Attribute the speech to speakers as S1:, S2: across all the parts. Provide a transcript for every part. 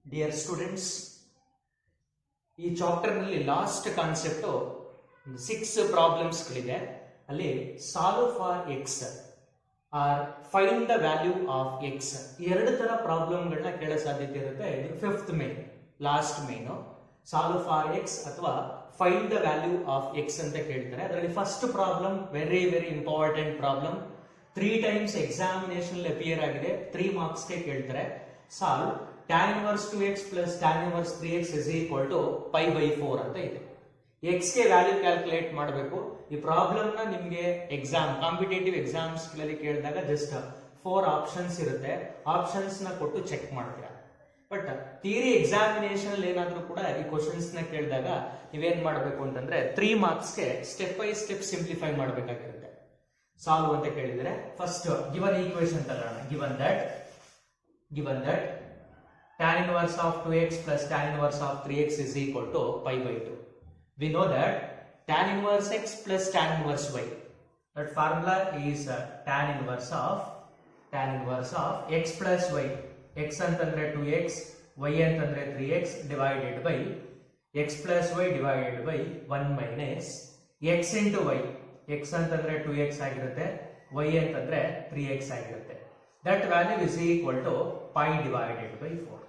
S1: Dear students, ಈ ಚಾಪ್ಟರ್ನಲ್ಲಿ last concept 6 ಪ್ರಾಬ್ಲಮ್ಸ್ಗಳಿದೆ. ಅಲ್ಲಿ solve for X or find the value of X, ಎರಡು ತರ ಪ್ರಾಬ್ಲಮ್ಗಳನ್ನ ಕೇಳೋ ಸಾಧ್ಯತೆ ಇರುತ್ತೆ. ಇದು 5th main, last main. Solve for X ಅಥವಾ find the value of X ಅಂತ ಕೇಳ್ತಾರೆ. ಅದರಲ್ಲಿ first problem very important problem. 3 times examination appear ಆಗಿದೆ, 3 ಮಾರ್ಕ್ಸ್ಗೆ ಕೇಳ್ತಾರೆ. Solve tan inverse 2x plus tan inverse 3x is equal to pi by 4 ಅಂತ ಇದೆ. x ಗೆ ವ್ಯಾಲ್ಯೂ ಕ್ಯಾಲ್ಕುಲೇಟ್ ಮಾಡಬೇಕು. ಈ ಪ್ರಾಬ್ಲಮ್ ನ ನಿಮಗೆ ಕಾಂಪಿಟೇಟಿವ್ ಎಕ್ಸಾಮ್ಸ್ ಗಳಲ್ಲಿ ಕೇಳಿದಾಗ ಜಸ್ಟ್ 4 ಆಪ್ಷನ್ಸ್ ಇರುತ್ತೆ. ಆಪ್ಷನ್ಸ್ ನ ಕೊಟ್ಟು ಚೆಕ್ ಮಾಡ್ತೀರಾ. ಬಟ್ ಥಿಯರಿ ಎಕ್ಸಾಮಿನೇಷನ್ ಅಲ್ಲಿ ಏನಾದ್ರೂ ಕೂಡ ಈ ಕ್ವಶನ್ಸ್ ನ ಕೇಳಿದಾಗ ನೀವೇನ್ ಮಾಡಬೇಕು ಅಂತಂದ್ರೆ 3 ಮಾರ್ಕ್ಸ್ ಗೆ ಸ್ಟೆಪ್ ಬೈ ಸ್ಟೆಪ್ ಸಿಂಪ್ಲಿಫೈ ಮಾಡಬೇಕಾಗಿರುತ್ತೆ. ಸಾಲ್ವ್ ಅಂತ ಕೇಳಿದ್ರೆ ಫಸ್ಟ್ ಗಿವನ್ ಈಕ್ವೇಶನ್ ತಗೋಣ. Given that tan inverse of 2x plus tan inverse of 3x is equal to pi by 2. We know that tan inverse x plus tan inverse y. That formula is tan inverse of x plus y. X ಅಂತಂದ್ರೆ 2x, y ಅಂತಂದ್ರೆ 3x divided by x plus y divided by 1 minus x into y. x ಅಂತಂದ್ರೆ 2x ಆಗಿರುತ್ತೆ, y ಅಂತಂದ್ರೆ 3x ಆಗಿರುತ್ತೆ. That value is equal to pi divided by 4.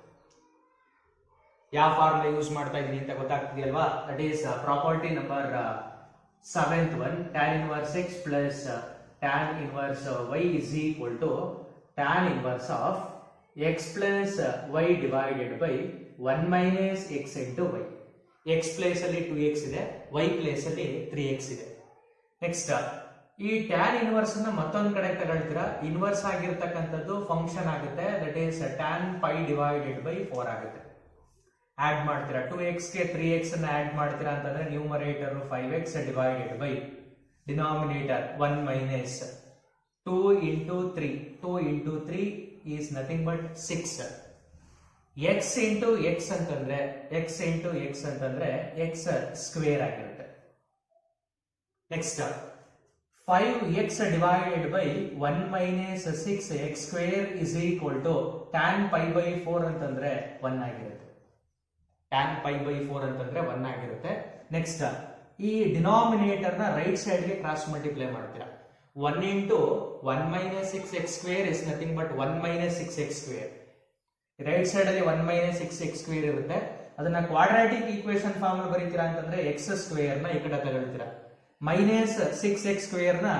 S1: ಯಾವ formula use ಮಾಡ್ತಾ ಇದೀನಿ ಅಂತ ಗೊತ್ತಾಗ್ತಿದೆಯಲ್ವಾ? That is property number 7th one. tan inverse x plus tan inverse y is equal to tan inverse of x plus y divided by 1 minus x into y. x place ಅಲ್ಲಿ 2x ಇದೆ, y place ಅಲ್ಲಿ 3x ಇದೆ. Next ಈ tan inverse ಅನ್ನ ಮತ್ತೊಂದು ಕಡೆ ತಗೊಳ್ತೀರಾ. Inverse ಆಗಿರ್ತಕ್ಕಂಥದ್ದು function ಆಗುತ್ತೆ, that is tan pi divided by 4 ಆಗುತ್ತೆ. ಆಡ್ ಮಾಡ್ತೀರಾ 2x ಗೆ 3x ಅನ್ನ ಆಡ್ ಮಾಡ್ತೀರಾ ಅಂತಂದ್ರೆ numerator 5x divided by denominator 1 minus 2 into 3. 2 into 3 is nothing but 6. x into x ಅಂತಂದ್ರೆ x ಸ್ಕ್ವೇರ್ ಆಗಿರುತ್ತೆ. Next 5x divided by 1 minus 6x square is equal to tan pi by 4 ಅಂತಂದ್ರೆ 1 ಆಗಿರುತ್ತೆ. tan pi by 4 ಅಂತಂದ್ರೆ 1 ಆಗಿರುತ್ತೆ. Next ಈ denominator ನ right side ಗೆ cross multiply ಮಾಡ್ತೀರಾ. 1 into 1 minus 6x square is nothing but 1 minus 6x square. Right side ಅಲ್ಲಿ 1 minus 6x square ಇರುತ್ತೆ. ಅದನ್ನ ಕ್ವಾಡ್ರಾಟಿಕ್ ಈಕ್ವೇಶನ್ ಫಾರ್ಮ್ ಅಲ್ಲಿ ಬರೀತೀರಾ ಅಂತಂದ್ರೆ x ಸ್ಕ್ವೇರ್ ನ ಈ ಕಡೆ ತಗೊಳ್ತೀರಾ. ಮೈನಸ್ 6x ಸ್ಕ್ವೇರ್ ನ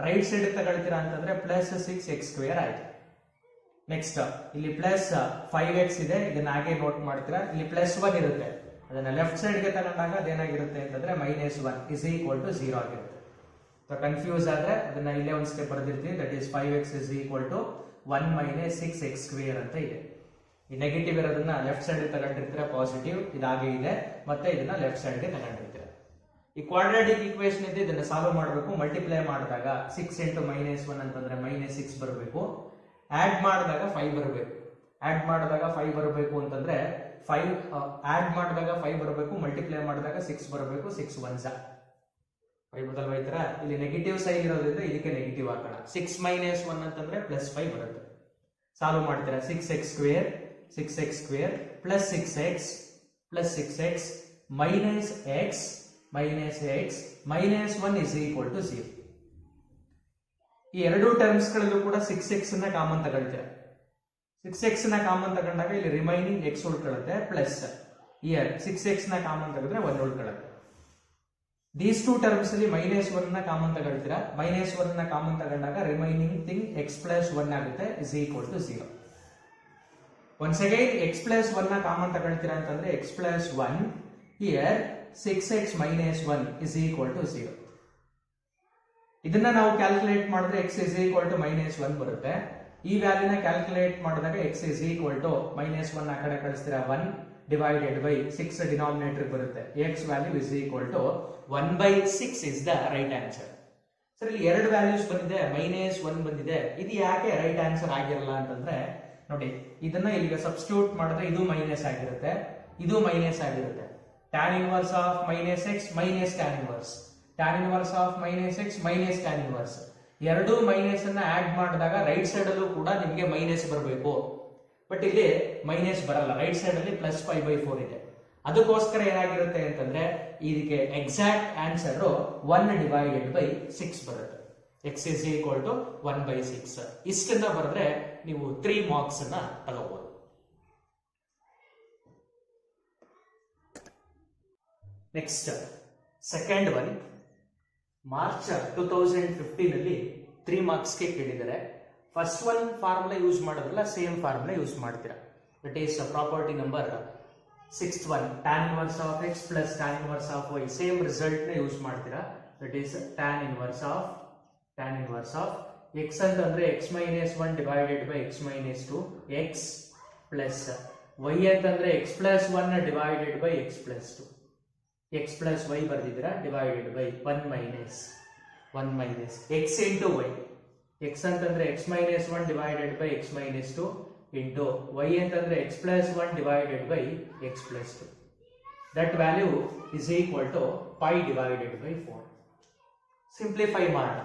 S1: ರೈಟ್ ಸೈಡ್ ತಗೊಳ್ತೀರಾ ಅಂತಂದ್ರೆ ಪ್ಲಸ್ 6x ಸ್ಕ್ವೇರ್ ಆಯ್ತು. ನೆಕ್ಸ್ಟ್ ಇಲ್ಲಿ ಪ್ಲಸ್ 5x ಇದೆ, ಇದನ್ನ ಹಾಗೆ ನೋಟ್ ಮಾಡ್ತೀರಾ. ಇಲ್ಲಿ ಪ್ಲಸ್ 1 ಇರುತ್ತೆ, ಅದನ್ನ ಲೆಫ್ಟ್ ಸೈಡ್ ಗೆ ತಗೊಂಡಾಗ ಅದೇನಾಗಿರುತ್ತೆ ಅಂತಂದ್ರೆ -1 is equal to 0 ಆಗಿರುತ್ತೆ. ಸೊ ಕನ್ಫ್ಯೂಸ್ ಆದ್ರೆ ಅದನ್ನ ಇಲ್ಲೇ ಒಂದು ಸ್ಟೆಪ್ ಬರೆದಿರ್ತೀವಿ. That is 5x is equal to 1 minus 6x square ಅಂತ ಇದೆ. ಈ ನೆಗೆಟಿವ್ ಇರೋದನ್ನ ಲೆಫ್ಟ್ ಸೈಡ್ ತಗೊಂಡಿರ್ತೀರಾ, ಪಾಸಿಟಿವ್ ಇದಾಗೆ ಇದೆ, ಮತ್ತೆ ಇದನ್ನ ಲೆಫ್ಟ್ ಸೈಡ್ ಗೆ ತಗೊಂಡಿರ್ತೀರಾ. ಈ ಕ್ವಾಡ್ರಾಟಿಕ್ ಈಕ್ವೇಶನ್ ಇದೆ, ಇದನ್ನ ಸಾಲ್ವ್ ಮಾಡಬೇಕು. ಮಲ್ಟಿಪ್ಲೈ ಮಾಡಿದಾಗ 6 into -1 ಅಂತಂದ್ರೆ -6 ಬರಬೇಕು. ಆಡ್ ಮಾಡಿದಾಗ 5 ಬರಬೇಕು. ಆಡ್ ಮಾಡಿದಾಗ 5 ಬರಬೇಕು ಅಂತಂದ್ರೆ 5 ಆಡ್ ಮಾಡಿದಾಗ 5 ಬರಬೇಕು, ಮಲ್ಟಿಪ್ಲೈ ಮಾಡಿದಾಗ 6 ಬರಬೇಕು. 6 1s 5 ಬದಲು ಬೈತಾರ. ಇಲ್ಲಿ ನೆಗೆಟಿವ್ ಸೈನ್ ಇರೋದ್ರಿಂದ ಇದಕ್ಕೆ ನೆಗೆಟಿವ್ ಹಾಕೋಣ. 6 minus 1 ಅಂತಂದ್ರೆ +5 ಬರುತ್ತೆ. ಸಾಲ್ವ್ ಮಾಡ್ತೀರಾ. 6x square plus 6x minus x minus 1 is equal to 0. ಈ ಎರಡು ಟರ್ಮ್ಸ್ ಗಳಲ್ಲೂ ಕೂಡ 6x ನ ಕಾಮನ್ ತಗೊಳ್ತೀರಾ. 6x ನ ಕಾಮನ್ ತಗೊಂಡಾಗ ಇಲ್ಲಿ ರಿಮೈನಿಂಗ್ x ಉಳ್ಕೊಳ್ಳುತ್ತೆ, ಪ್ಲಸ್ ಇಯರ್ 6x ನ ಕಾಮನ್ ತೆಗೆದ್ರೆ 1 ಉಳ್ಕೊಳ್ಳುತ್ತೆ. ದೀಸ್ ಟೂ ಟರ್ಮ್ಸ್ ಅಲ್ಲಿ -1 ನ ಕಾಮನ್ ತಗೊಳ್ತೀರಾ. -1 ನ ಕಾಮನ್ ತಗೊಂಡಾಗ ರಿಮೈನಿಂಗ್ ಥಿಂಗ್ x plus 1 ಆಗುತ್ತೆ, is equal to 0. Once again x plus 1 ನ ಕಾಮನ್ ತಗೊಳ್ತೀರಾ ಅಂತಂದ್ರೆ x plus 1 here 6x minus 1 is equal to 0. ಇದನ್ನ ನಾವು ಕ್ಯಾಲ್ಕುಲೇಟ್ ಮಾಡಿದ್ರೆ x is equal to -1 ಬರುತ್ತೆ. ಈ ವ್ಯಾಲ್ಯೂನ ಕ್ಯಾಲ್ಕುಲೇಟ್ ಮಾಡಿದಾಗ x is equal to -1 ಆ ಕಡೆ ಕಳಿಸ್ತೀರಾ, 1 divided by 6 ಡಿನಾಮಿನೇಟರ್ ಬರುತ್ತೆ. x value is equal to 1/6 is the right answer. Sir ಇಲ್ಲಿ ಎರಡು ವ್ಯಾಲ್ಯೂಸ್ ಬಂದಿದೆ, -1 ಬಂದಿದೆ. ಇದು ಯಾಕೆ ರೈಟ್ ಆನ್ಸರ್ ಆಗಿರಲ್ಲ ಅಂತಂದ್ರೆ ನೋಡಿ, ಇದನ್ನ ಇಲ್ಲಿಗೆ ಸಬ್ಸ್ಟಿಟ್ಯೂಟ್ ಮಾಡಿದ್ರೆ ಇದು ಮೈನಸ್ ಆಗಿರುತ್ತೆ, ಇದು ಮೈನಸ್ ಆಗಿರುತ್ತೆ. tan inverse of -x minus tan inverse, tan inverse of -x minus tan inverse. ಎರಡು ಮೈನಸ್ ಅನ್ನ ಆಡ್ ಮಾಡಿದಾಗ ರೈಟ್ ಸೈಡ್ ಅಲ್ಲೂ ಕೂಡ ನಿಮಗೆ ಮೈನಸ್ ಬರಬೇಕು. ಬಟ್ ಇಲ್ಲಿ ಮೈನಸ್ ಬರಲ್ಲ, ರೈಟ್ ಸೈಡ್ ಅಲ್ಲಿ ಪ್ಲಸ್ 5/4 ಇದೆ. ಅದಕ್ಕೋಸ್ಕರ ಏನಾಗಿರುತ್ತೆ ಅಂತಂದ್ರೆ ಇದಕ್ಕೆ ಎಕ್ಸಾಕ್ಟ್ ಆನ್ಸರ್ 1/6 ಬರುತ್ತೆ. x is equal to 1/6. ಇಷ್ಟನ್ನ ಬರೆದ್ರೆ ನೀವು 3 ಮಾರ್ಕ್ಸ್ ಅನ್ನ ತಗೋಬಹುದು. ನೆಕ್ಸ್ಟ್ ಸೆಕೆಂಡ್ ಒನ್, ಮಾರ್ಚ್ 2015 ಅಲ್ಲಿ 3 ಮಾರ್ಕ್ಸ್ಗೆ ಕೇಳಿದ್ದಾರೆ. ಫಸ್ಟ್ ಒನ್ ಫಾರ್ಮುಲಾ ಯೂಸ್ ಮಾಡೋದ್ರಲ್ಲ, ಸೇಮ್ ಫಾರ್ಮುಲಾ ಯೂಸ್ ಮಾಡ್ತೀರಾ. That is property number 6th one, tan inverse of x plus tan inverse of y. Same result ನ ಯೂಸ್ ಮಾಡ್ತೀರಾ. That is tan inverse of x ಅಂತಂದ್ರೆ x minus 1 divided by x minus 2, x plus y ಅಂತಂದ್ರೆ x plus 1 divided by x plus 2, x plus y ಬರ್ದಿದ್ದೀರಾ, divided by 1 minus x into y. x ಅಂತಂದ್ರೆ x minus 1 divided by x minus 2 into y ಅಂತಂದ್ರೆ x plus 1 divided by x plus 2. That value is equal to pi divided by 4. Simplify ಮಾಡೋಣ.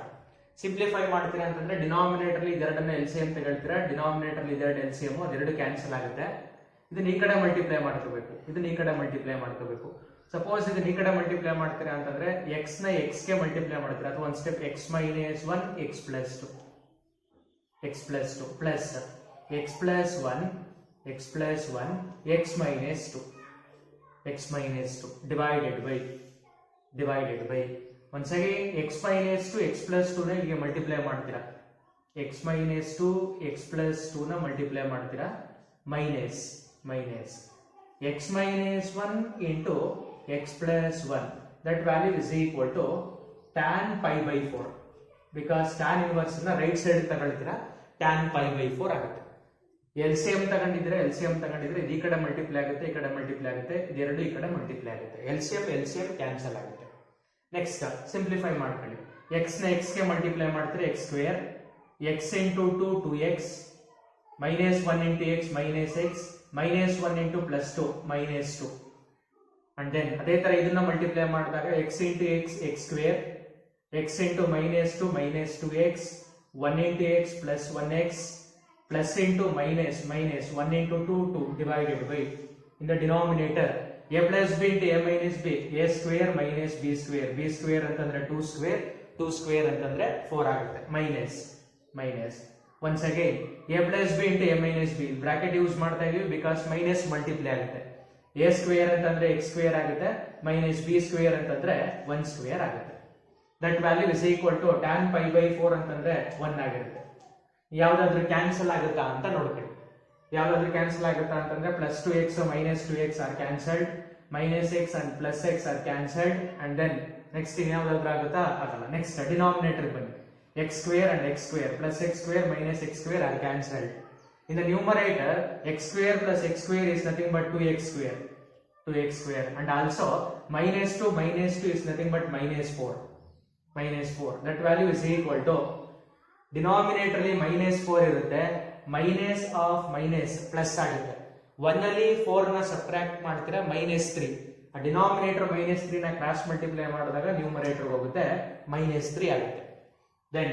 S1: Simplify ಮಾಡ್ತೀರಾ ಅಂತಂದ್ರೆ denominator ಇದೆರಡನ್ನ LCM ತಗೊಳ್ತೀರಾ, denominator ಇದೆರಡು LCM, ಅದೆರಡು cancel ಆಗುತ್ತೆ. ಇದನ್ನ ಈ ಕಡೆ ಮಲ್ಟಿಪ್ಲೈ ಮಾಡ್ಕೋಬೇಕು, ಇದನ್ನ ಈ ಕಡೆ ಮಲ್ಟಿಪ್ಲೈ ಮಾಡ್ಕೋಬೇಕು. ಸಪೋಸ್ ಇದನ್ನ ಈ ಕಡೆ ಮಲ್ಟಿಪ್ಲೈ ಮಾಡ್ತೀರಾ ಅಂತಂದ್ರೆ x ನ x ಗೆ ಮಲ್ಟಿಪ್ಲೈ ಮಾಡ್ತೀರಾ, ಅಥವಾ ಒಂದು step x minus 1 x plus 2 plus x plus 1 x minus 2 divided by once again x minus 2 x plus 2 ನ ಇಲ್ಲಿಗೆ ಮಲ್ಟಿಪ್ಲೈ ಮಾಡ್ತೀರಾ, x minus 2 x plus 2 ನ ಮಲ್ಟಿಪ್ಲೈ ಮಾಡ್ತೀರಾ, minus x minus 1 into x plus 1. That value is equal to tan pi by 4. Because tan inverse ನ right side ತಗೊಳ್ತೀರಾ, tan pi by 4 ಆಗುತ್ತೆ. LCM ತಗೊಂಡಿದ್ರೆ ಈ ಕಡೆ ಮಲ್ಟಿಪ್ಲೈ ಆಗುತ್ತೆ, ಈ ಕಡೆ ಮಲ್ಟಿಪ್ಲೈ ಆಗುತ್ತೆ, ಇದೆರಡು ಈ ಕಡೆ ಮಲ್ಟಿಪ್ಲೈ ಆಗುತ್ತೆ. LCM ಕ್ಯಾನ್ಸಲ್ ಆಗುತ್ತೆ. ನೆಕ್ಸ್ಟ್ ಸಿಂಪ್ಲಿಫೈ ಮಾಡ್ಕೊಳ್ಳಿ. x ನ x ಗೆ ಮಲ್ಟಿಪ್ಲೈ ಮಾಡ್ತೀರಾ, x square, x into 2 2x, minus 1 into x minus x, minus 1 into plus 2 minus 2. And then ಅದೇ ತರ ಇದನ್ನ ಮಲ್ಟಿಪ್ಲೈ ಮಾಡಿದಾಗ x into x x square, x into minus 2 minus 2x, 1 into x plus 1x, plus into minus 1 into 2 divided by, in the denominator a plus b into a minus b, a square minus b square ಅಂತಂದ್ರೆ 2 square ಅಂತಂದ್ರೆ 4 ಆಗುತ್ತೆ, minus once again a plus b into a minus b, bracket use ಮಾಡ್ತಾ ಇದೀವಿ because minus multiply ಆಗುತ್ತೆ. a square ಅಂತಂದ್ರೆ x square ಆಗುತ್ತೆ, minus b square ಅಂತಂದ್ರೆ 1 square ಆಗುತ್ತೆ. That value is equal to tan pi by 4 ಅಂತಂದ್ರೆ 1 ಆಗಿರುತ್ತೆ. ಯಾವ್ದಾದ್ರು ಕ್ಯಾನ್ಸಲ್ ಆಗುತ್ತಾ ಅಂತ ನೋಡ್ಕೊಳ್ಳಿ. ಯಾವ್ದಾದ್ರು ಕ್ಯಾನ್ಸಲ್ ಆಗುತ್ತಾ ಅಂತಂದ್ರೆ plus 2x minus 2x are cancelled, minus x and plus x are cancelled, and then next ಇನ್ಯಾವ್ದಾದ್ರು ಆಗುತ್ತಾ, ಆಗಲ್ಲ. ನೆಕ್ಸ್ಟ್ ಡಿನಾಮಿನೇಟರ್ ಬನ್ನಿ, x square and x square plus x square minus x square are cancelled. In the numerator x square plus x square is nothing but 2x square and also minus 2 is nothing but minus 4. That value is equal to, denominator ಅಲ್ಲಿ minus 4 ಇರುತ್ತೆ, minus of minus plus ಆಗುತ್ತೆ. 1 ಅಲ್ಲಿ 4 ನ subtract ಮಾಡ್ತೀರಾ, minus 3. ಆ denominator minus 3 ನ cross multiply ಮಾಡಿದಾಗ numerator ಹೋಗುತ್ತೆ, minus 3 ಆಗುತ್ತೆ. Then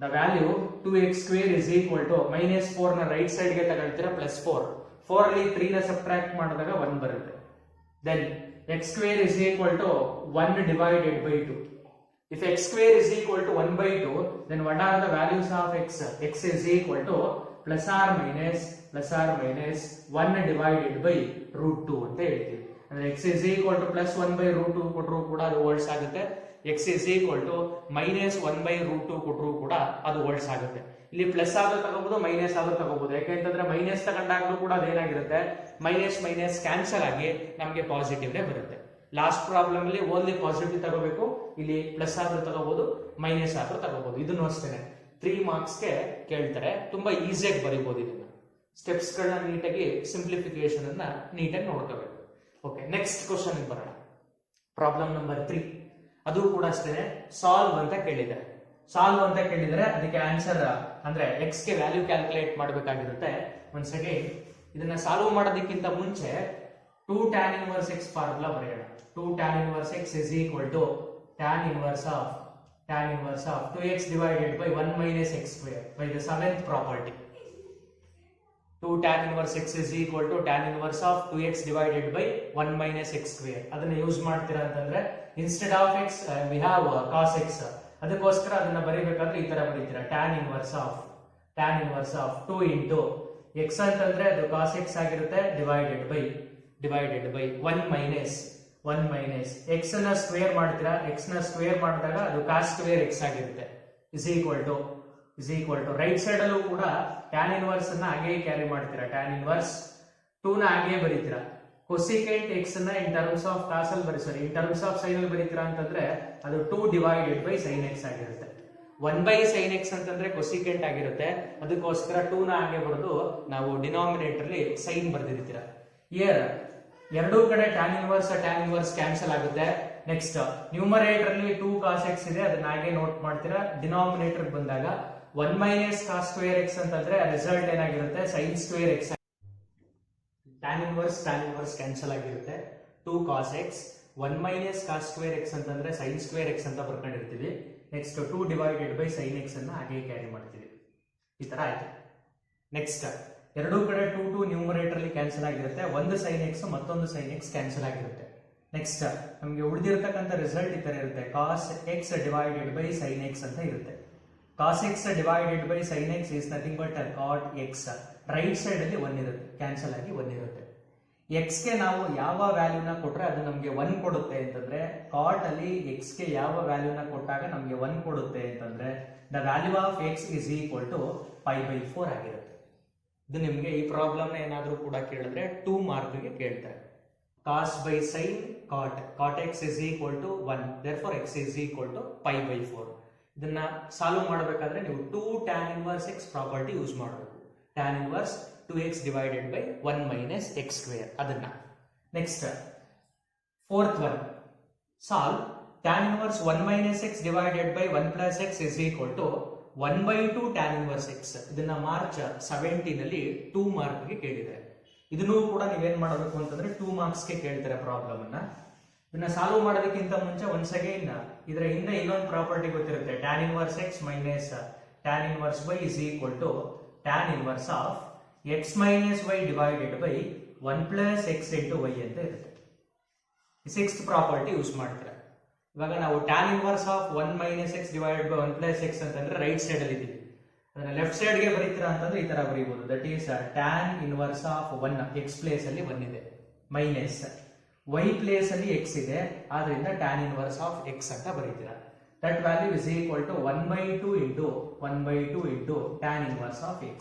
S1: the value 2x square is equal to minus 4 ನ ರೈಟ್ ಸೈಡ್ ಗೆ ತಗೊಳ್ತೀರಾ, plus 4 ಅಲ್ಲಿ 3 ನ ಸಬ್ಟ್ರಾಕ್ಟ್ ಮಾಡಿದಾಗ 1 ಬರುತ್ತೆ. Then x square is equal to 1 divided by 2. If x square is equal to 1 by 2, then what are the values of x? X is equal to plus or minus 1 divided by root 2 ಅಂತ ಹೇಳ್ತೀವಿ. ಅಂದ್ರೆ x is equal to plus 1 by root 2 ಕೊಟ್ಟರು ಕೂಡ ಅದು holes ಆಗುತ್ತೆ, x is equal to minus 1 by root 2 ಕೊಟ್ಟರು ಕೂಡ ಅದು ಹೋಲ್ಸ್ ಆಗುತ್ತೆ. ಇಲ್ಲಿ ಪ್ಲಸ್ ಆದ್ರೂ ತಗೋಬಹುದು, ಮೈನಸ್ ಆದ್ರೂ ತಗೋಬಹುದು. ಯಾಕೆಂತಂದ್ರೆ ಮೈನಸ್ ತಗೊಂಡಾಗ್ಲೂ ಕೂಡ ಅದೇನಾಗಿರುತ್ತೆ, ಮೈನಸ್ ಕ್ಯಾನ್ಸಲ್ ಆಗಿ ನಮಗೆ ಪಾಸಿಟಿವ್ ಬರುತ್ತೆ. ಲಾಸ್ಟ್ ಪ್ರಾಬ್ಲಮ್ ಅಲ್ಲಿ ಓನ್ಲಿ ಪಾಸಿಟಿವ್ ತಗೋಬೇಕು, ಇಲ್ಲಿ ಪ್ಲಸ್ ಆದ್ರೂ ತಗೋಬಹುದು, ಮೈನಸ್ ಆದ್ರೂ ತಗೋಬಹುದು. ಇದನ್ನು ಅಷ್ಟೇನೆ 3 ಮಾರ್ಕ್ಸ್ಗೆ ಕೇಳ್ತಾರೆ, ತುಂಬಾ ಈಸಿಯಾಗಿ ಬರೀಬಹುದು. ಇದನ್ನ ಸ್ಟೆಪ್ಸ್ ಗಳನ್ನ ನೀಟಾಗಿ, ಸಿಂಪ್ಲಿಫಿಕೇಶನ್ ಅನ್ನ ನೀಟಾಗಿ ನೋಡ್ಕೋಬೇಕು. ಓಕೆ, ನೆಕ್ಸ್ಟ್ ಕ್ವಶನ್ ಬರೋಣ. ಪ್ರಾಬ್ಲಮ್ ನಂಬರ್ 3, ಅದು ಕೂಡ ಅಷ್ಟೇನೆ ಸಾಲ್ವ್ ಅಂತ ಕೇಳಿದ್ದಾರೆ. ಅದಕ್ಕೆ ಆನ್ಸರ್ ಅಂದ್ರೆ ಎಕ್ಸ್ ಗೆ ವ್ಯಾಲ್ಯೂ ಕ್ಯಾಲ್ಕುಲೇಟ್ ಮಾಡಬೇಕಾಗಿರುತ್ತೆ. ಒಂದ್ಸರಿ ಇದನ್ನ ಸಾಲ್ವ್ ಮಾಡೋದಕ್ಕಿಂತ ಮುಂಚೆ 2 tan inverse x ಫಾರ್ಮುಲಾ ಬರೆಯೋಣ. 2 tan inverse x is equal to tan inverse of 2x divided by 1 minus x square by the 7th property. 2 tan inverse x is equal to tan inverse of 2x divided by 1 minus x square. ಅದನ್ನ use ಮಾಡ್ತೀರಾ ಅಂತಂದ್ರೆ instead of x we have cos x. ಅದಕ್ಕೋಸ್ಕರ ಅದನ್ನ ಬರೀಬೇಕಾದ್ರೆ ಈ ತರ ಬರೀತೀರಾ tan inverse of 2 into x ಅಂತಂದ್ರೆ ಅದು cos x ಆಗಿರುತ್ತೆ divided by 1 minus x ನ ಸ್ಕ್ವೇರ್ ಮಾಡ್ತೀರಾ, x ನ ಸ್ಕ್ವೇರ್ ಮಾಡಿದಾಗ ಅದು cos ಸ್ಕ್ವೇರ್ x ಆಗಿರುತ್ತೆ is equal to right side ಅಲ್ಲೂ ಕೂಡ tan ಇನ್ವರ್ಸ್ ಅನ್ನ ಹಾಗೆ ಕ್ಯಾರಿ ಮಾಡ್ತೀರಾ, tan ಇನ್ವರ್ಸ್ 2 ನ ಹಾಗೆ ಬರೀತೀರಾ. ಕೊಸಿಕೆಂಟ್ x ಅನ್ನ ಇನ್ ಟರ್ಮ್ಸ್ ಆಫ್ cos ಅಲ್ಲಿ ಇನ್ ಟರ್ಮ್ಸ್ ಆಫ್ sin ಅಲ್ಲಿ ಬರೀತೀರಾ ಅಂತಂದ್ರೆ ಅದು 2 divided by sin x ಆಗಿರುತ್ತೆ. 1 by sin x ಅಂತಂದ್ರೆ ಕೊಸಿಕೆಂಟ್ ಆಗಿರುತ್ತೆ, ಅದಕ್ಕೋಸ್ಕರ 2 ನ ಹಾಗೆ ಬರೆದು ನಾವು ಡಿನಾಮಿನೇಟರ್ ಅಲ್ಲಿ sin ಬರ್ದಿರ್ತೀರಾ. ಹಿಯರ್ ಎರಡೂ ಕಡೆ tan ಇನ್ವರ್ಸ್ ಕ್ಯಾನ್ಸಲ್ ಆಗುತ್ತೆ. ನೆಕ್ಸ್ಟ್ ನ್ಯೂಮರೇಟರ್ ಅಲ್ಲಿ 2 cos x ಇದೆ, ಅದನ್ನ ಹಾಗೆ ನೋಟ್ ಮಾಡ್ತೀರಾ. ಡಿನಾಮಿನೇಟರ್ ಬಂದಾಗ 1 minus cos square x ಅಂತಂದ್ರೆ ರಿಸಲ್ಟ್ ಏನಾಗಿರುತ್ತೆ sin square x. tan inverse cancel ಆಗಿರುತ್ತೆ. 2 cos x 1 minus cos square x ಅಂತಂದ್ರೆ sin square x ಅಂತ ಬರ್ಕೊಂಡಿರ್ತೀವಿ. Next 2 divided by sin x ಅನ್ನ ಹಾಗೆ ಕ್ಯಾರಿ ಮಾಡ್ತೀವಿ. ಈ ತರ ಆಯ್ತು. ನೆಕ್ಸ್ಟ್ ಎರಡೂ ಕಡೆ 2 ನ್ಯೂಮರೇಟರ್ ಅಲ್ಲಿ ಕ್ಯಾನ್ಸಲ್ ಆಗಿರುತ್ತೆ, ಒಂದು sin x ಮತ್ತೊಂದು sin x ಕ್ಯಾನ್ಸಲ್ ಆಗಿರುತ್ತೆ. ನೆಕ್ಸ್ಟ್ ನಮಗೆ ಉಳಿದಿರತಕ್ಕಂತ ರಿಸಲ್ಟ್ ಈ ತರ ಇರುತ್ತೆ, cos x divided by sin x ಅಂತ ಇರುತ್ತೆ. cos x divided by sin x is nothing but cot x. Right side ಅಲ್ಲಿ 1 ಇರುತ್ತೆ, ಕ್ಯಾನ್ಸಲ್ ಆಗಿ 1 ಇರುತ್ತೆ. x ಗೆ ನಾವು ಯಾವ ವ್ಯಾಲ್ಯೂನ ಕೊಟ್ರೆ ಅದು ನಮಗೆ 1 ಕೊಡುತ್ತೆ ಅಂತಂದ್ರೆ, cot ಅಲ್ಲಿ x ಗೆ ಯಾವ ವ್ಯಾಲ್ಯೂನ ಕೊಟ್ಟಾಗ ನಮಗೆ 1 ಕೊಡುತ್ತೆ ಅಂತಂದ್ರೆ the value of x is equal to pi by 4 ಆಗಿರುತ್ತೆ. ಇದು ನಿಮಗೆ ಈ ಪ್ರಾಬ್ಲಮ್ ಏನಾದರೂ ಕೂಡ ಕೇಳಿದ್ರೆ 2 ಮಾರ್ಕ್ಗೆ ಕೇಳ್ತಾರೆ. cos by sin cot x is equal to 1, therefore x is equal to pi by 4. ಇದನ್ನ ಸಾಲ್ವ್ ಮಾಡಬೇಕಾದ್ರೆ ನೀವು 2 tan inverse x property use ಮಾಡಬೇಕು. tan inverse 2x divided by 1 minus x square ಅದನ್ನ. Next fourth one solve tan inverse 1 minus x divided by 1 plus x is equal to 1 by 2 tan inverse x. ಇದನ್ನ March 17 ಅಲ್ಲಿ 2 ಮಾರ್ಕ್ಗೆ ಕೇಳಿದ್ದಾರೆ. ಇದನ್ನು ಕೂಡ ನೀವೇನ್ ಮಾಡಬೇಕು ಅಂತಂದ್ರೆ 2 ಮಾರ್ಕ್ಸ್ಗೆ ಕೇಳ್ತಾರೆ ಪ್ರಾಬ್ಲಮ್ ಅನ್ನ. ಇದನ್ನ ಸಾಲ್ವ್ ಮಾಡೋದಕ್ಕಿಂತ ಮುಂಚೆ ಒನ್ಸ್ ಅಗೈನ್ ಇದರ ಹಿಂದೆ ಇನ್ನೊಂದು ಪ್ರಾಪರ್ಟಿ ಗೊತ್ತಿರುತ್ತೆ, tan inverse x minus tan inverse y is equal to tan inverse of x minus y divided by 1 plus x into y ಅಂತ ಇರುತ್ತೆ. ಸಿಕ್ಸ್ತ್ ಪ್ರಾಪರ್ಟಿ ಯೂಸ್ ಮಾಡ್ತಾರೆ. ಇವಾಗ ನಾವು tan inverse of 1 minus x divided by 1 plus x ಅಂತಂದ್ರೆ right side ಅಲ್ಲಿ ಇದೀವಿ, ಅದನ್ನ left side ಗೆ ಬರೀತೀರಾ ಅಂತಂದ್ರೆ ಈ ತರ ಬರೀಬಹುದು, that is tan inverse of 1 x place ಅಲ್ಲಿ 1 ಇದೆ ಮೈನಸ್ y ಪ್ಲೇಸ್ ಅಲ್ಲಿ x ಇದೆ, ಆದ್ರಿಂದ tan inverse of x ಅಂತ ಬರೀತೀರಾ. That value is equal to 1 by 2 into tan inverse of x.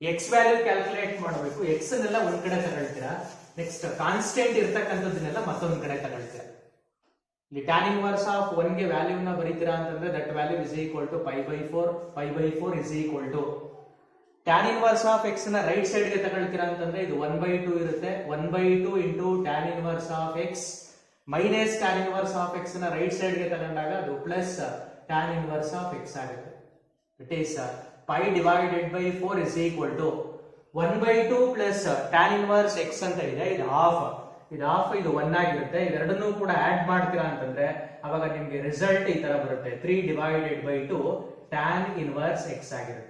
S1: x value calculate ಮಾಡಬೇಕು, x ಅನ್ನೆಲ್ಲ ಒಂದ್ ಕಡೆ ತಗೊಳ್ತೀರಾ, ನೆಕ್ಸ್ಟ್ ಕಾನ್ಸ್ಟೆಂಟ್ ಇರ್ತಕ್ಕಂಥದ್ದನ್ನೆಲ್ಲ ಮತ್ತೊಂದ್ ಕಡೆ ತಗೊಳ್ತೀರಾ. ಇಲ್ಲಿ tan inverse of 1 ಗೆ ವ್ಯಾಲ್ಯೂನ ಬರೀತೀರಾ ಅಂತಂದ್ರೆ that value is equal to pi by 4 is equal to tan inverse of x ನ ರೈಟ್ ಸೈಡ್ ಗೆ ತಗೊಳ್ತೀರಾ ಅಂತಂದ್ರೆ ಇದು 1 by 2 ಇರುತ್ತೆ, 1 by 2 into tan inverse of x minus tan inverse of x ನ ರೈಟ್ ಸೈಡ್ ಗೆ ತಗೊಂಡಾಗ ಅದು plus tan inverse of x ಆಗುತ್ತೆ. It is pi divided by 4 is equal to 1 by 2 plus tan inverse x ಅಂತ ಇದೆ, ಇದು half ಇದು 1 ಆಗಿರುತ್ತೆ. ಇವೆರಡನ್ನೂ ಕೂಡ ಆಡ್ ಮಾಡ್ತೀರಾ ಅಂತಂದ್ರೆ ಅವಾಗ ನಿಮ್ಗೆ ರಿಸಲ್ಟ್ ಈ ತರ ಬರುತ್ತೆ, 3 divided by 2 tan inverse x ಆಗಿರುತ್ತೆ.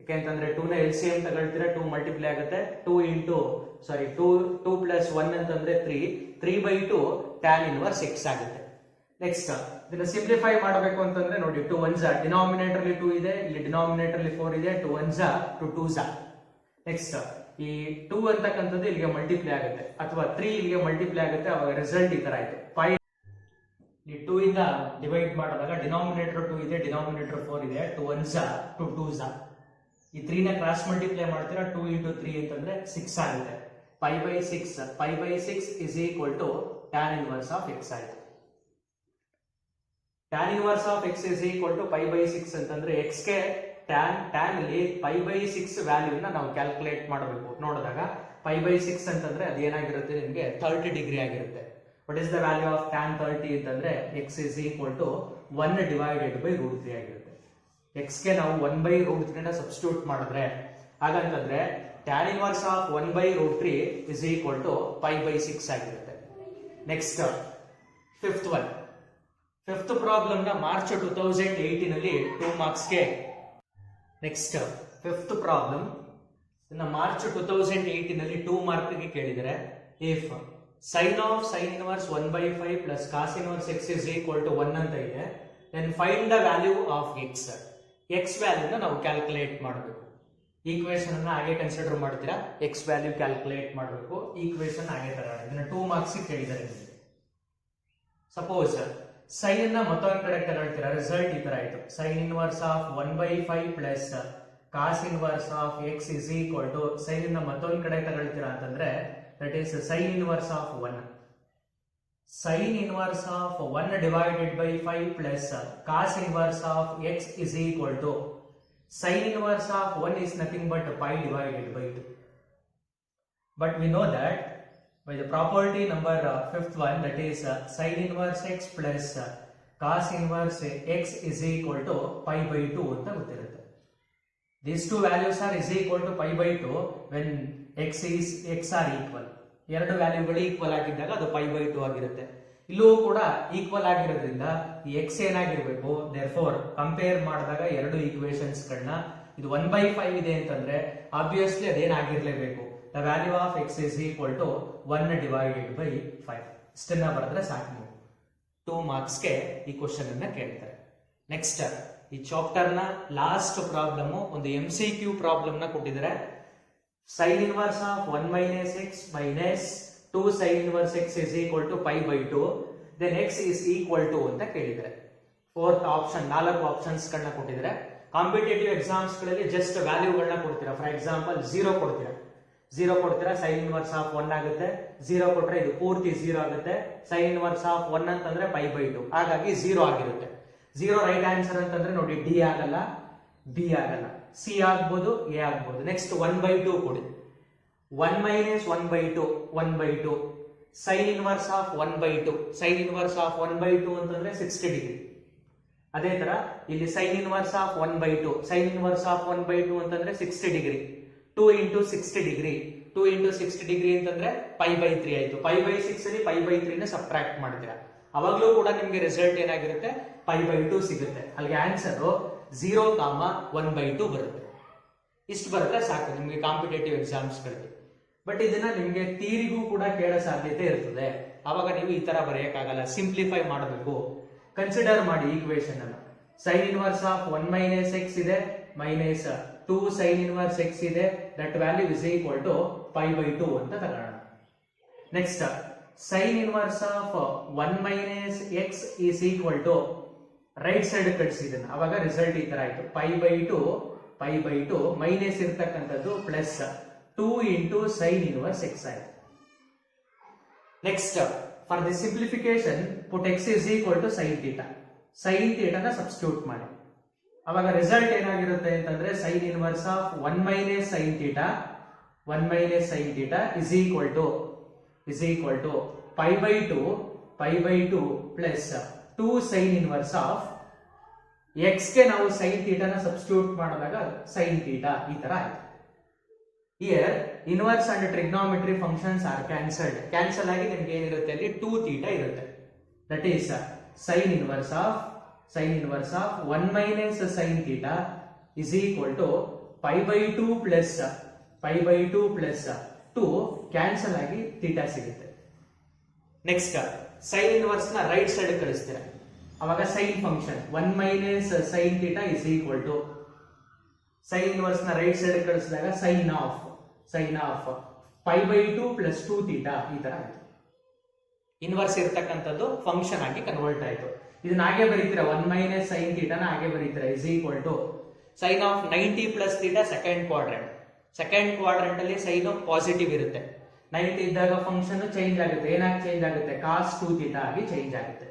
S1: ಯಾಕೆಂತಂದ್ರೆ 2 ನ LCM ತಗೊಳ್ತೀರಾ, 2 ಮಲ್ಟಿಪ್ಲೈ ಆಗುತ್ತೆ, 2 plus 1 ಅಂತಂದ್ರೆ 3 by 2 tan inverse x ಆಗುತ್ತೆ. ನೆಕ್ಸ್ಟ್ ಇದನ್ನ ಸಿಂಪ್ಲಿಫೈ ಮಾಡಬೇಕು ಅಂತಂದ್ರೆ ನೋಡಿ, 2 1s ಡಿನಾಮಿನೇಟರ್ ಅಲ್ಲಿ 2 ಇದೆ, ಇಲ್ಲಿ ಡಿನಾಮಿನೇಟರ್ ಅಲ್ಲಿ 4 ಇದೆ, 2 1s 2 2s. ನೆಕ್ಸ್ಟ್ ಈ 2 ಅಂತಕ್ಕಂಥದ್ದು ಇಲ್ಲಿಗೆ ಮಲ್ಟಿಪ್ಲೈ ಆಗುತ್ತೆ ಅಥವಾ 3 ಇಲ್ಲಿಗೆ ಮಲ್ಟಿಪ್ಲೈ ಆಗುತ್ತೆ, ಅವಾಗ ರಿಸಲ್ಟ್ ಈ ತರ ಆಯ್ತು. ಈ 2 ಇಂದ ಡಿವೈಡ್ ಮಾಡಿದಾಗ ಡಿನಾಮಿನೇಟರ್ 2 ಇದೆ, ಡಿನಾಮಿನೇಟರ್ 4 ಇದೆ, 2 1s 2 2s. ಈ 3 ನ ಕ್ರಾಸ್ ಮಲ್ಟಿಪ್ಲೈ ಮಾಡ್ತೀರಾ, 2 into 3 ಅಂತಂದ್ರೆ 6 ಆಗುತ್ತೆ. pi by 6 is equal to tan inverse of x ಆಯ್ತು. tan inverse of x is equal to pi by 6 ಅಂತಂದ್ರೆ x ಗೆ tan ಅಲ್ಲಿ pi by 6 ವ್ಯಾಲ್ಯೂನ ನಾವು ಕ್ಯಾಲ್ಕುಲೇಟ್ ಮಾಡಬೇಕು. ನೋಡಿದಾಗ pi by 6 ಅಂತಂದ್ರೆ ಅದೇನಾಗಿರುತ್ತೆ ನಿಮಗೆ 30 ಡಿಗ್ರಿ ಆಗಿರುತ್ತೆ. What is the value of tan 30 ಅಂತಂದ್ರೆ x is equal to 1 divided by √3 ಆಗಿರುತ್ತೆ. x ಗೆ ನಾವು 1 by √3 ನ ಸಬ್ಸ್ಟಿಟ್ಯೂಟ್ ಮಾಡಿದ್ರೆ ಹಾಗಂತಂದ್ರೆ tan inverse of 1 by √3 is equal to pi by 6 ಆಗಿರುತ್ತೆ. ನೆಕ್ಸ್ಟ್ ಫಿಫ್ತ್ ಪ್ರಾಬ್ಲಮ್ ನ ಮಾರ್ಚ್ 2018 ಅಲ್ಲಿ 2 ಮಾರ್ಕ್ಸ್ ಗೆ. ನೆಕ್ಸ್ಟ್ ಫಿಫ್ತ್ ಪ್ರಾಬ್ಲಮ್ ಮಾರ್ಚ್ 2018 ನಲ್ಲಿ 2 ಮಾರ್ಕ್ಗೆ ಕೇಳಿದರೆ if sine of sine inverse 1/5 plus cos inverse x is equal to 1 ಅಂತ ಇದೆ, then find the value of X. X ವ್ಯಾಲ್ಯೂನ ನಾವು ಕ್ಯಾಲ್ಕುಲೇಟ್ ಮಾಡಬೇಕು. ಈಕ್ವೇಶನ್ ಅನ್ನ ಹಾಗೆ ಕನ್ಸಿಡರ್ ಮಾಡ್ತೀರಾ, ಎಕ್ಸ್ ವ್ಯಾಲ್ಯೂ ಕ್ಯಾಲ್ಕುಲೇಟ್ ಮಾಡಬೇಕು. ಈಕ್ವೇಶನ್ ಹಾಗೆ ತರ ಇದನ್ನ 2 ಮಾರ್ಕ್ಸ್ ಕೇಳಿದ್ದಾರೆ. ಸಪೋಸ್ ಸೈನ್ ಅನ್ನ ಮತ್ತೊಂದು ಕಡೆ ತಗೊಳ್ತೀರಾ, ರಿಸಲ್ಟ್ ಈ ತರ ಆಯ್ತು, sin inverse of 1/5 plus cos inverse of X is equal to, sin ಅನ್ನ ಮತ್ತೊಂದು ಕಡೆ ತಗೊಳ್ತೀರಾ ಅಂತಂದ್ರೆ that is sin inverse of 1. Sin inverse of 1 divided by 5 plus cos inverse of X is equal to, sin inverse of 1 is nothing but pi divided by 2. But we know that by the property number fifth one, that is sin inverse x plus cos inverse x is equal to pi by 2 ಅಂತ ಗೊತ್ತಿರುತ್ತೆ. These two values are is equal to pi by 2 when x are equal. ಎರಡು ವ್ಯಾಲ್ಯೂಗಳು equal ಆಗಿದ್ದಾಗ ಅದು pi by 2 ಆಗಿರುತ್ತೆ. ಇಲ್ಲೂ ಕೂಡ equal ಆಗಿರೋದ್ರಿಂದ ಈ ಎಕ್ಸ್ ಏನಾಗಿರ್ಬೇಕು, ದೇರ್ಫೋರ್ ಕಂಪೇರ್ ಮಾಡಿದಾಗ ಎರಡು ಈಕ್ವೇಶನ್ಸ್ ಗಳನ್ನ, ಇದು 1/5 ಇದೆ ಅಂತಂದ್ರೆ ಆಬ್ವಿಯಸ್ಲಿ ಅದೇನಾಗಿರ್ಲೇಬೇಕು, the value of X is equal to 1 divided by 5. ಇಷ್ಟನ್ನ ಬರೆದ್ರೆ ಸಾಕು. ನೀವು 2 ಮಾರ್ಕ್ಸ್ಗೆ ಈ ಕ್ವಶನ್ ಅನ್ನ ಕೇಳ್ತಾರೆ. ನೆಕ್ಸ್ಟ್ ಈ ಚಾಪ್ಟರ್ ನ ಲಾಸ್ಟ್ ಪ್ರಾಬ್ಲಮ್ ಒಂದು MCQ ಪ್ರಾಬ್ಲಮ್ ನ ಕೊಟ್ಟಿದ್ದಾರೆ. Sign inverse of 1 minus X minus 2 sin inverse x is equal to pi by 2, then x is equal to ಅಂತ ಕೇಳಿದರೆ. ಫೋರ್ತ್ ಆಪ್ಷನ್, 4 ಆಪ್ಷನ್ಸ್ ಗಳನ್ನ ಕೊಟ್ಟಿದ್ದಾರೆ. ಕಾಂಪಿಟೇಟಿವ್ ಎಕ್ಸಾಮ್ಸ್ ಗಳಲ್ಲಿ ಜಸ್ಟ್ ವ್ಯಾಲ್ಯೂಗಳನ್ನ ಕೊಡ್ತೀರಾ. ಫಾರ್ ಎಕ್ಸಾಂಪಲ್ 0 ಕೊಡ್ತೀರಾ, ಸೈನ್ ಇನ್ವರ್ಸ್ ಆಫ್ 1 ಆಗುತ್ತೆ. 0 ಕೊಟ್ರೆ ಇದು ಪೂರ್ತಿ 0 ಆಗುತ್ತೆ. ಸೈನ್ ಇನ್ವರ್ಸ್ ಆಫ್ 1 ಅಂತಂದ್ರೆ pi by 2, ಹಾಗಾಗಿ 0 ಆಗಿರುತ್ತೆ. 0 ರೈಟ್ ಆನ್ಸರ್ ಅಂತಂದ್ರೆ ನೋಡಿ, ಡಿ ಆಗಲ್ಲ, ಬಿ ಆಗಲ್ಲ, ಸಿ ಆಗ್ಬೋದು, ಎ ಆಗ್ಬೋದು. ನೆಕ್ಸ್ಟ್ 1/2 ಕೊಡಿ. 1 minus 1/2 1/2 sin inverse of 1/2, sin inverse of 1/2 ಅಂತಂದ್ರೆ 60 ಡಿಗ್ರಿ. ಅದೇ ತರ ಇಲ್ಲಿ sin inverse of 1/2, sin inverse of 1/2 ಅಂತಂದ್ರೆ 60 degree. 2 into 60 degree, 2 into 60 degree ಅಂತಂದ್ರೆ pi by 3 ಆಯ್ತು. pi by 6 ಅಲ್ಲಿ pi by 3 ನ ಸಬ್ಟ್ರಾಕ್ಟ್ ಮಾಡ್ತೀರಾ, ಅವಾಗ್ಲೂ ಕೂಡ ನಿಮ್ಗೆ ರಿಸಲ್ಟ್ ಏನಾಗಿರುತ್ತೆ, pi by 2 ಸಿಗುತ್ತೆ. ಅಲ್ಲಿಗೆ ಆನ್ಸರ್ 0, 1/2 ಬರುತ್ತೆ. ಇಷ್ಟು ಬರುತ್ತೆ ಸಾಕು ನಿಮ್ಗೆ ಕಾಂಪಿಟೇಟಿವ್ ಎಕ್ಸಾಮ್ಸ್ ಗಳಿಗೆ. ಬಟ್ ಇದನ್ನ ನಿಮ್ಗೆ ಥಿಯರಿಗೂ ಕೂಡ ಕೇಳೋ ಸಾಧ್ಯತೆ ಇರ್ತದೆ. ಅವಾಗ ನೀವು ಈ ತರ ಬರೆಯಕ್ಕಾಗಲ್ಲ, ಸಿಂಪ್ಲಿಫೈ ಮಾಡಬೇಕು. ಕನ್ಸಿಡರ್ ಮಾಡಿ ಈಕ್ವೇಶನ್ ಅನ್ನ. Sine inverse of 1 minus X ಇದೆ, ಮೈನಸ್ 2 ಸೈನ್ ಇನ್ವರ್ಸ್ ಎಕ್ಸ್ ಇದೆ, that value is equal to pi by 2 ಅಂತ ತಗೋಣ. Next sine inverse of 1 minus X is equal to, right side ಕಳಿಸಿದನ್ನ, ಅವಾಗ ರಿಸಲ್ಟ್ ಈ ತರ ಆಯ್ತು, pi by 2 ಮೈನಸ್ ಇರ್ತಕ್ಕಂಥದ್ದು plus 2 into sin inverse x ಆಯ್ತು. Next for the simplification put x is equal to sin theta. sin theta ನ substitute ಮಾಡಿ, ಅವಾಗ ರಿಸಲ್ಟ್ ಏನಾಗಿರುತ್ತೆ ಅಂತಂದ್ರೆ sin inverse of 1 minus sin theta is equal to pi by 2 plus 2 sin inverse of x ಗೆ ನಾವು sin theta ನ substitute ಮಾಡಿದಾಗ sin theta ಈ ತರ ಆಯ್ತು. Here inverse and trigonometry functions are cancelled. Cancel ಆಗಿ ನಿಮಗೆ ಏನಿರುತ್ತೆ ಅಲ್ಲಿ 2 theta ಇರುತ್ತೆ. That is sin inverse of 1 minus sin theta is equal to pi by 2 plus 2 cancel ಆಗಿ theta ಸಿಗುತ್ತೆ. ನೆಕ್ಸ್ಟ್ sin inverse ನ ರೈಟ್ ಸೈಡ್ ಕಳಿಸ್ತೀರಾ, ಅವಾಗ sin function 1 minus sin theta is equal to, sin inverse ನ right side ಕಳಿಸಿದಾಗ sin of pi by 2 plus 2 theta ಈ ತರ ಆಯ್ತು. ಇನ್ವರ್ಸ್ ಇರ್ತಕ್ಕಂಥದ್ದು ಫಂಕ್ಷನ್ ಆಗಿ ಕನ್ವರ್ಟ್ ಆಯ್ತು. ಇದನ್ನ ಹಾಗೆ ಬರೀತೀರಾ, 1 minus sin theta ನ ಹಾಗೆ ಬರೀತೀರಾ, is equal to sin of 90 plus theta second quadrant ಅಲ್ಲಿ ಸೈನ್ ಪಾಸಿಟಿವ್ ಇರುತ್ತೆ. 90 ಇದ್ದಾಗ ಫಂಕ್ಷನ್ ಚೇಂಜ್ ಆಗುತ್ತೆ. ಏನಾಗಿ ಚೇಂಜ್ ಆಗುತ್ತೆ, cos 2 theta ಆಗಿ ಚೇಂಜ್ ಆಗುತ್ತೆ.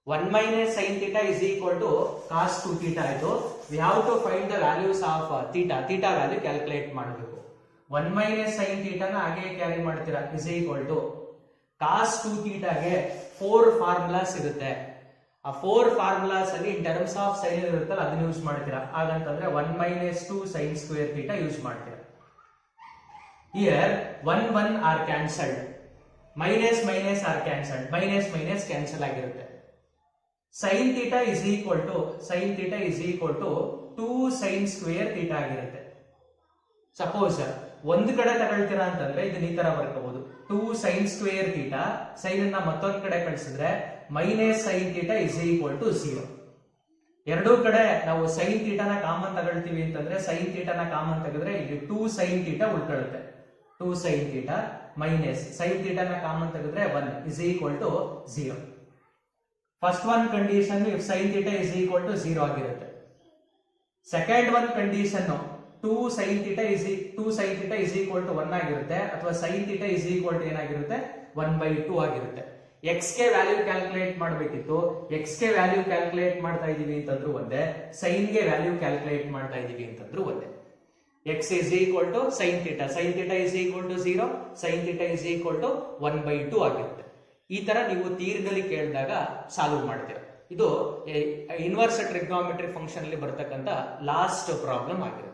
S1: 1 minus sin theta is equal to cos 2 theta ಆಯ್ತು. We have to find the values of theta value calculate ಮಾಡಬೇಕು. 1 minus sin theta ನ ಹಾಗೆ ಕ್ಯಾರಿ ಮಾಡ್ತೀರಾ, is equal to cos 2 theta ಗೆ 4 formulas ಇರುತ್ತೆ. ಆ 4 ಫಾರ್ಮುಲಾಸ್ ಅಲ್ಲಿ ಇನ್ ಟರ್ಮ್ಸ್ ಆಫ್ ಸೈನ್ ಇರುತ್ತಲ್ಲ ಅದನ್ನ ಯೂಸ್ ಮಾಡ್ತೀರಾ. ಹಾಗಂತಂದ್ರೆ 1 minus 2 sin square theta use ಮಾಡ್ತೀರಾ. Here 1 are cancelled, minus are cancelled, minus cancel ಆಗಿರುತ್ತೆ. sin theta is equal to 2 sin square theta ಆಗಿರುತ್ತೆ. ಸಪೋಸ್ ಒಂದ್ ಕಡೆ ತಗೊಳ್ತೀರಾ ಅಂತಂದ್ರೆ ಇದನ್ನ ಈ ತರ ಬರ್ಕೋಬಹುದು, 2 sin ಸ್ಕ್ವೇರ್ ಥೀಟಾ, ಸೈನ್ ಅನ್ನ ಮತ್ತೊಂದ್ ಕಡೆ ಕಳಿಸಿದ್ರೆ minus sin theta is equal to 0. ಎರಡೂ ಕಡೆ ನಾವು sin ಥೀಟಾನ ಕಾಮನ್ ತಗೊಳ್ತೀವಿ ಅಂತಂದ್ರೆ sin ಥೀಟಾನ ಕಾಮನ್ ತೆಗೆದ್ರೆ ಇಲ್ಲಿ 2 sin ಥೀಟಾ ಉಳ್ಕೊಳ್ಳುತ್ತೆ. 2 sin ಥೀಟಾ ಮೈನಸ್ sin ಥೀಟಾನ ಕಾಮನ್ ತೆಗೆದ್ರೆ 1 is equal to 0. First one condition if sin theta is equal to 0 ಆಗಿರುತ್ತೆ. Second one condition 2 sin theta is equal to 1 ಆಗಿರುತ್ತೆ, ಅಥವಾ sin theta is equal to ಏನಾಗಿರುತ್ತೆ 1/2 ಆಗಿರುತ್ತೆ. X ಗೆ value calculate ಮಾಡಬೇಕಿತ್ತು, X ಗೆ ವ್ಯಾಲ್ಯೂ ಕ್ಯಾಲ್ಕುಲೇಟ್ ಮಾಡ್ತಾ ಇದೀವಿ ಅಂತಂದ್ರೂ ಒಂದೇ, ಸೈನ್ ಗೆ ವ್ಯಾಲ್ಯೂ ಕ್ಯಾಲ್ಕುಲೇಟ್ ಮಾಡ್ತಾ ಇದೀವಿ ಅಂತಂದ್ರೂ ಒಂದೇ. X is equal to sin theta is equal to 0, sin theta is equal to 1/2 ಆಗಿರುತ್ತೆ. ಈ ತರ ನೀವು ಥಿಯರಿನಲ್ಲಿ ಕೇಳಿದಾಗ ಸಾಲ್ವ್ ಮಾಡ್ತೀರಾ. ಇದು ಇನ್ವರ್ಸ್ ಟ್ರಿಗ್ನೋಮೆಟ್ರಿ ಫಂಕ್ಷನ್ ಅಲ್ಲಿ ಬರ್ತಕ್ಕಂಥ ಲಾಸ್ಟ್ ಪ್ರಾಬ್ಲಮ್ ಆಗಿರುತ್ತೆ.